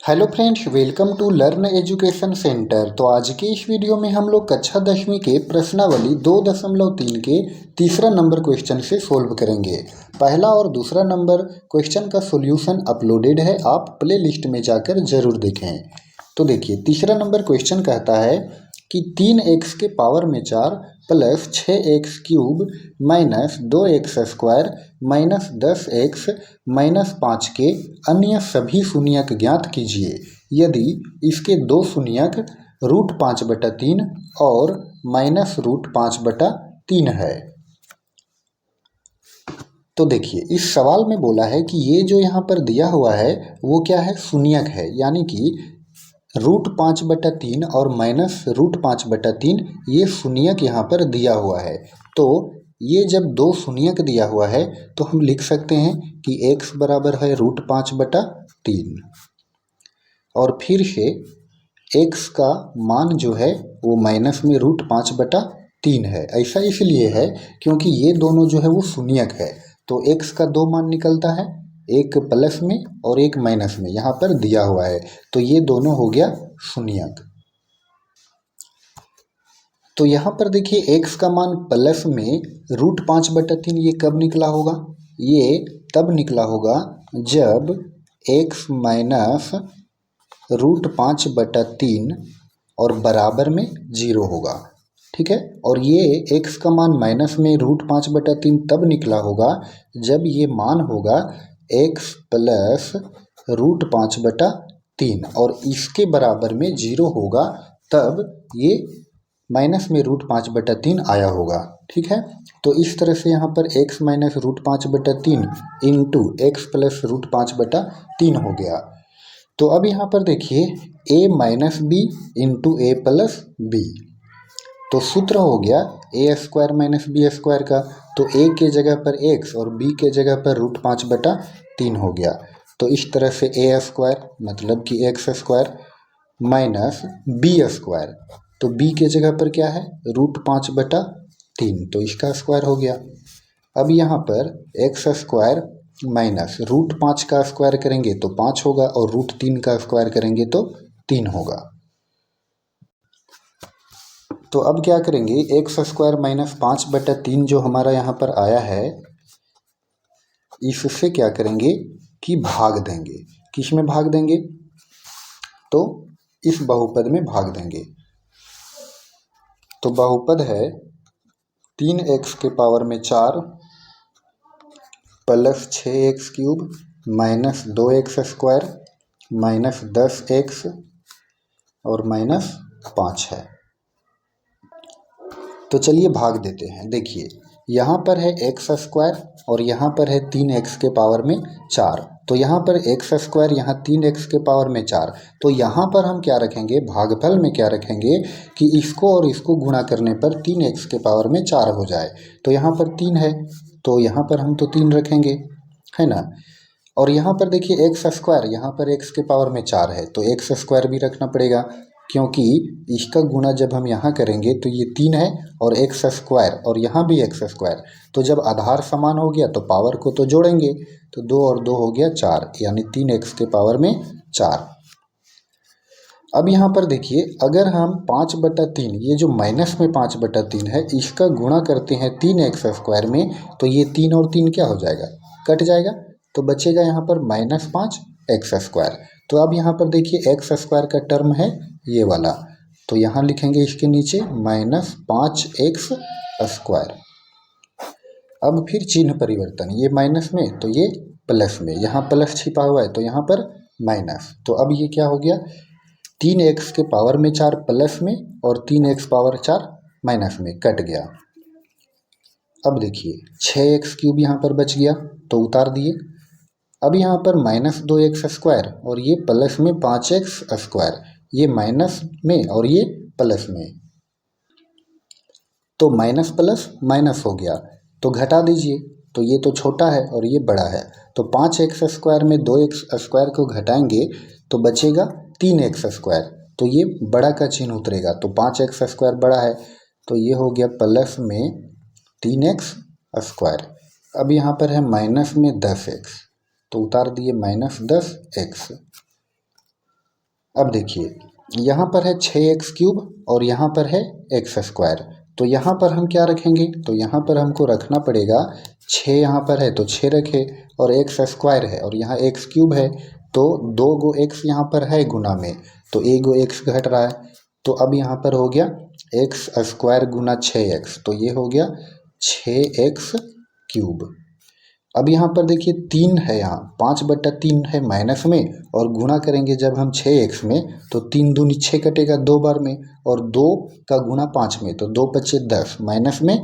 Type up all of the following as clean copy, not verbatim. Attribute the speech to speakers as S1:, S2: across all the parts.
S1: Hello friends, welcome to learn education centre. तो आज की इस वीडियो में हम लोग कक्षा 10वीं के प्रश्नावली 2.3 के तीसरा नंबर क्वेश्चन से सोल्व करेंगे। पहला और दूसरा नंबर क्वेश्चन का सॉल्यूशन अपलोडेड है, आप प्ले लिस्ट में जाकर जरूर देखें। तो देखिए, तीसरा नंबर क्वेश्चन कहता है कि 3x के पावर में 4 plus 6x cube minus 2x square minus 10x minus 5 के अन्य सभी शून्यक ज्ञात कीजिए यदि इसके दो शून्यक √5/3 और माइनस √5/3 है। तो देखिए, इस सवाल में बोला है कि ये जो यहाँ पर दिया हुआ है वो क्या है, शून्यक है, यानी कि √5/3 और माइनस √5/3 ये शून्यक यहाँ पर दिया हुआ है। तो ये जब दो शून्यक दिया हुआ है तो हम लिख सकते हैं कि x बराबर है √5/3 और फिर से x का मान जो है वो माइनस में √5/3 है। ऐसा इसलिए है क्योंकि ये दोनों जो है वो शून्यक है, तो x का दो मान निकलता है, एक प्लस में और एक माइनस में, यहाँ पर दिया हुआ है, तो ये दोनों हो गया शून्यक। तो यहाँ पर देखिए, x का मान प्लस में √5/3 ये कब निकला होगा, ये तब निकला होगा जब x माइनस √5/3 और बराबर में 0 होगा, ठीक है। और ये x का मान माइनस में √5/3 तब निकला होगा जब ये मान होगा x प्लस √5/3 और इसके बराबर में 0 होगा, तब ये माइनस में √5/3 आया होगा, ठीक है। तो इस तरह से यहाँ पर x minus √5/3 into X plus √5/3 हो गया। तो अब यहाँ पर देखिए, a minus B into A plus B, तो सूत्र हो गया a² माइनस बी स्क्वायर का। तो a के जगह पर x और b के जगह पर √5/3 हो गया। तो इस तरह से a² मतलब कि x² माइनस b², तो b के जगह पर क्या है √5/3, तो इसका स्क्वायर हो गया। अब यहाँ पर x² माइनस √5 का स्क्वायर करेंगे तो 5 होगा और √3 का स्क्वायर करेंगे तो 3 होगा। तो अब क्या करेंगे, x² माइनस 5/3 जो हमारा यहाँ पर आया है, इससे क्या करेंगे कि भाग देंगे। किस में भाग देंगे, तो इस बहुपद में भाग देंगे। तो बहुपद है 3x के पावर में 4 plus 6x cube minus 2x square minus 10x और माइनस 5 है। तो चलिए भाग देते हैं। देखिए, यहाँ पर है x² और यहाँ पर है 3x के पावर में 4, तो यहाँ पर x², यहाँ 3x के पावर में 4, तो यहाँ पर हम क्या रखेंगे, भागफल में क्या रखेंगे कि इसको और इसको गुणा करने पर 3x के पावर में 4 हो जाए। तो यहाँ पर 3 है, तो यहाँ पर हम तो 3 रखेंगे, है ना। और यहाँ पर देखिए x², यहाँ पर x के पावर में 4 है, तो x² भी रखना पड़ेगा, क्योंकि इसका गुणा जब हम यहाँ करेंगे तो ये 3 है और x² और यहाँ भी x², तो जब आधार समान हो गया तो पावर को तो जोड़ेंगे, तो 2 और 2 हो गया 4, यानी 3x के पावर में 4। अब यहाँ पर देखिए, अगर हम 5/3, ये जो माइनस में 5/3 है, इसका गुणा करते हैं 3x² में, तो ये 3 और 3 क्या हो जाएगा, कट जाएगा, तो बचेगा यहाँ पर -5x²। तो अब यहाँ पर देखिए x² का टर्म है ये वाला, तो यहाँ लिखेंगे इसके नीचे -5x²। अब फिर चिन्ह परिवर्तन, ये माइनस में तो ये प्लस में, यहाँ प्लस छिपा हुआ है तो यहाँ पर माइनस, तो अब ये क्या हो गया, 3x के पावर में 4 प्लस में और 3x पावर 4 माइनस में, कट गया। अब देखिए 6x क्यूब यहाँ पर बच गया, तो उतार दिए। अब यहाँ पर -2x² और ये प्लस में 5x², ये माइनस में और ये प्लस में, तो माइनस प्लस माइनस हो गया, तो घटा दीजिए, तो ये तो छोटा है और ये बड़ा है, तो 5x² में 2x² को घटाएंगे तो बचेगा 3x², तो ये बड़ा का चिन्ह उतरेगा, तो 5x² बड़ा है, तो ये हो गया प्लस में 3x²। अब यहाँ पर है माइनस में 10x, तो उतार दिए -10x। अब देखिए यहाँ पर है 6x³ और यहाँ पर है x²। तो यहाँ पर हम क्या रखेंगे, तो यहाँ पर हमको रखना पड़ेगा 6 यहाँ पर है तो 6 रखे, और x² है और यहाँ x³ है, तो 2 गो x यहाँ पर है गुना में, तो 1 गो x घट रहा है। तो अब यहाँ पर हो गया x² गुना 6x, तो ये हो गया 6x³। अब यहाँ पर देखिए 3 है, यहाँ 5/3 है माइनस में, और गुणा करेंगे जब हम 6x में तो 3 दूनी 6 कटेगा 2 बार में, और 2 का गुणा 5 में, तो 2 पच्चे 10 माइनस में,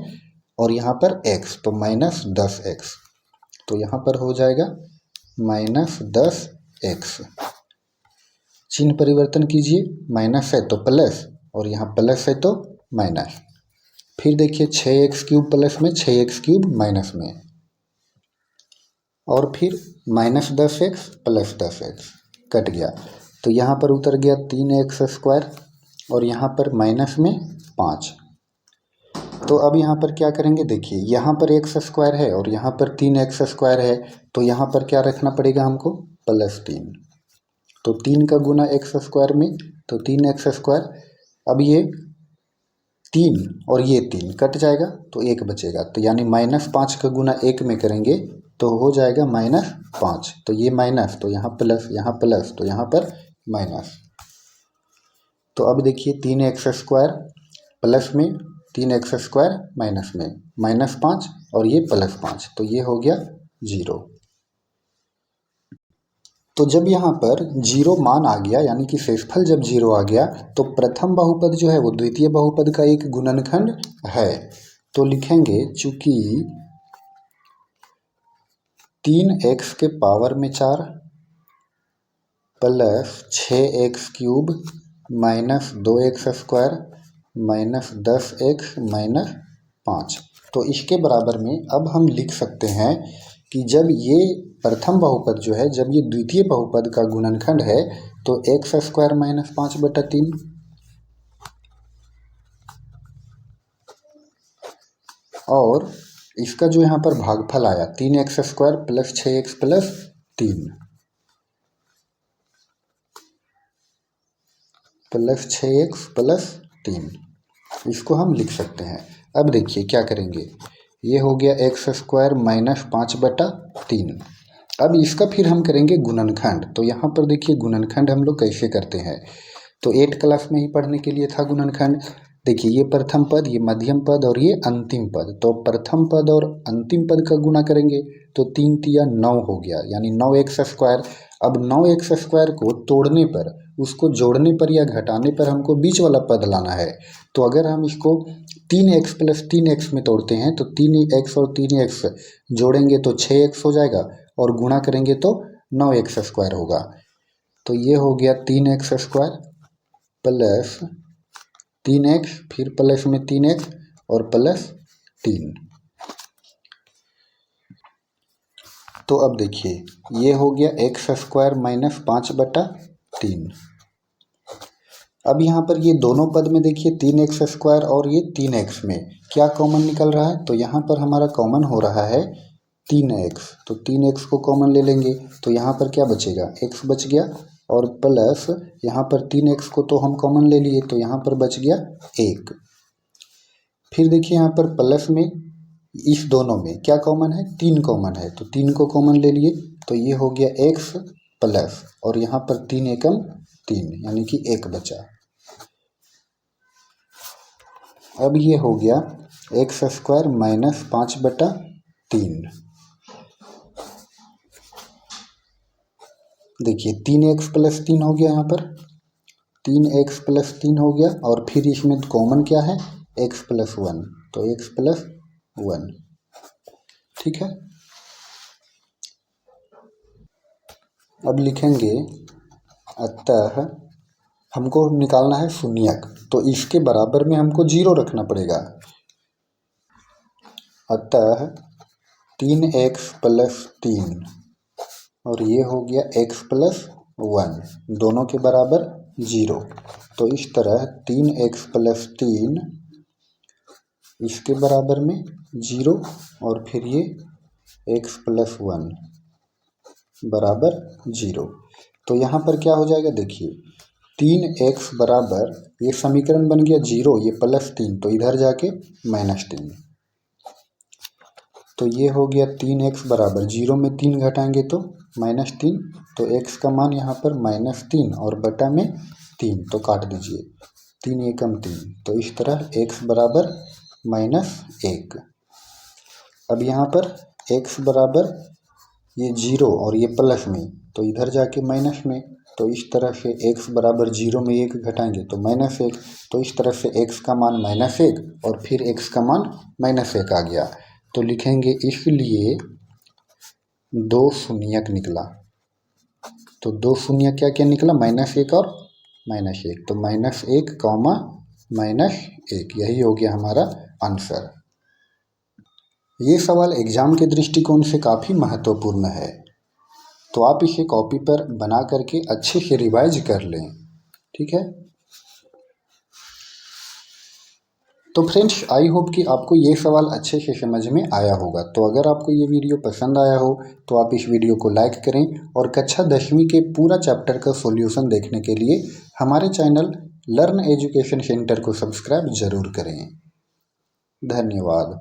S1: और यहाँ पर x तो -10x, तो यहाँ पर हो जाएगा -10x। चिन्ह परिवर्तन कीजिए, माइनस है तो प्लस और यहाँ प्लस है तो माइनस। फिर देखिए 6x³ प्लस में 6x³ माइनस में, और फिर -10x प्लस 10x कट गया, तो यहाँ पर उतर गया 3x² और यहाँ पर माइनस में 5। तो अब यहाँ पर क्या करेंगे, देखिए यहाँ पर x² है और यहाँ पर 3x² है, तो यहाँ पर क्या रखना पड़ेगा हमको, +3। तो 3 का गुना x² में तो 3x²। अब ये 3 और ये 3 कट जाएगा तो 1 बचेगा, तो यानी -5 का गुना 1 में करेंगे तो हो जाएगा -5। तो ये माइनस, तो यहाँ प्लस, तो यहाँ पर माइनस। तो अब देखिए 3x² प्लस में 3x² माइनस में, -5 और ये +5, तो ये हो गया 0। तो जब यहाँ पर 0 मान आ गया, यानी कि शेषफल जब 0 आ गया, तो प्रथम बहुपद जो है वो द्वितीय बहुपद का एक गुणनखंड है। तो लिखेंगे चूंकि 3x के पावर में 4 plus 6x³ minus 2x² minus 10x minus 5, तो इसके बराबर में अब हम लिख सकते हैं कि जब ये प्रथम बहुपद जो है, जब ये द्वितीय बहुपद का गुणनखंड है, तो x² माइनस 5/3 और इसका जो यहाँ पर भागफल आया 3x² plus 6x plus 3 plus 6x plus 3, इसको हम लिख सकते हैं। अब देखिए क्या करेंगे, ये हो गया x² माइनस 5/3। अब इसका फिर हम करेंगे गुणनखंड। तो यहाँ पर देखिए गुणनखंड हम लोग कैसे करते हैं, तो 8 क्लास में ही पढ़ने के लिए था गुणनखंड। देखिए ये प्रथम पद, ये मध्यम पद और ये अंतिम पद, तो प्रथम पद और अंतिम पद का गुणा करेंगे तो 3 तिया 9 हो गया, यानी 9x²। अब 9x² को तोड़ने पर, उसको जोड़ने पर या घटाने पर हमको बीच वाला पद लाना है। तो अगर हम इसको 3x प्लस 3x में तोड़ते हैं तो 3x और 3x जोड़ेंगे तो 6x हो जाएगा, और गुणा करेंगे तो 9x² होगा। तो ये हो गया 3x² प्लस 3x, फिर प्लस में 3x और प्लस 3। तो अब देखिए ये हो गया x² माइनस 5/3। अब यहाँ पर ये दोनों पद में देखिए 3x² और ये 3x में क्या कॉमन निकल रहा है, तो यहाँ पर हमारा कॉमन हो रहा है 3x, तो 3x को कॉमन ले लेंगे तो यहाँ पर क्या बचेगा, x बच गया, और प्लस यहाँ पर 3x को तो हम कॉमन ले लिए तो यहाँ पर बच गया 1। फिर देखिए यहाँ पर प्लस में इस दोनों में क्या कॉमन है, 3 कॉमन है, तो 3 को कॉमन ले लिए तो ये हो गया x प्लस, और यहाँ पर 3 एकम 3 यानी कि 1 बचा। अब ये हो गया x² माइनस 5/3। देखिए 3x प्लस 3 हो गया, यहाँ पर 3x प्लस 3 हो गया, और फिर इसमें कॉमन क्या है, x प्लस 1, तो x प्लस 1, ठीक है। अब लिखेंगे अतः हमको निकालना है शून्यक, तो इसके बराबर में हमको 0 रखना पड़ेगा। अतः 3x प्लस 3 और ये हो गया x प्लस 1, दोनों के बराबर 0। तो इस तरह 3x प्लस 3 इसके बराबर में 0, और फिर ये x प्लस 1 बराबर 0। तो यहाँ पर क्या हो जाएगा, देखिए 3x बराबर, ये समीकरण बन गया 0, ये +3, तो इधर जाके -3, तो ये हो गया 3x बराबर 0 में 3 घटाएंगे तो -3, तो x का मान यहाँ पर -3 और बटा में 3, तो काट दीजिए, 3 एकम 3, तो इस तरह x बराबर -1। अब यहाँ पर x बराबर ये 0 और ये प्लस में, तो इधर जाके माइनस में, तो इस तरह से x बराबर 0 में 1 घटाएंगे तो -1, तो इस तरह से x का मान -1 और फिर x का मान -1 आ गया, तो लिखेंगे इसलिए 2 शून्यक निकला। तो 2 शून्य क्या क्या निकला, -1 और -1, तो -1, -1, यही हो गया हमारा आंसर। ये सवाल एग्जाम के दृष्टिकोण से काफ़ी महत्वपूर्ण है, तो आप इसे कॉपी पर बना करके अच्छे से रिवाइज कर लें, ठीक है। तो फ्रेंड्स, आई होप कि आपको ये सवाल अच्छे से समझ में आया होगा। तो अगर आपको ये वीडियो पसंद आया हो तो आप इस वीडियो को लाइक करें और कक्षा 10वीं के पूरा चैप्टर का सॉल्यूशन देखने के लिए हमारे चैनल लर्न एजुकेशन सेंटर को सब्सक्राइब जरूर करें। धन्यवाद।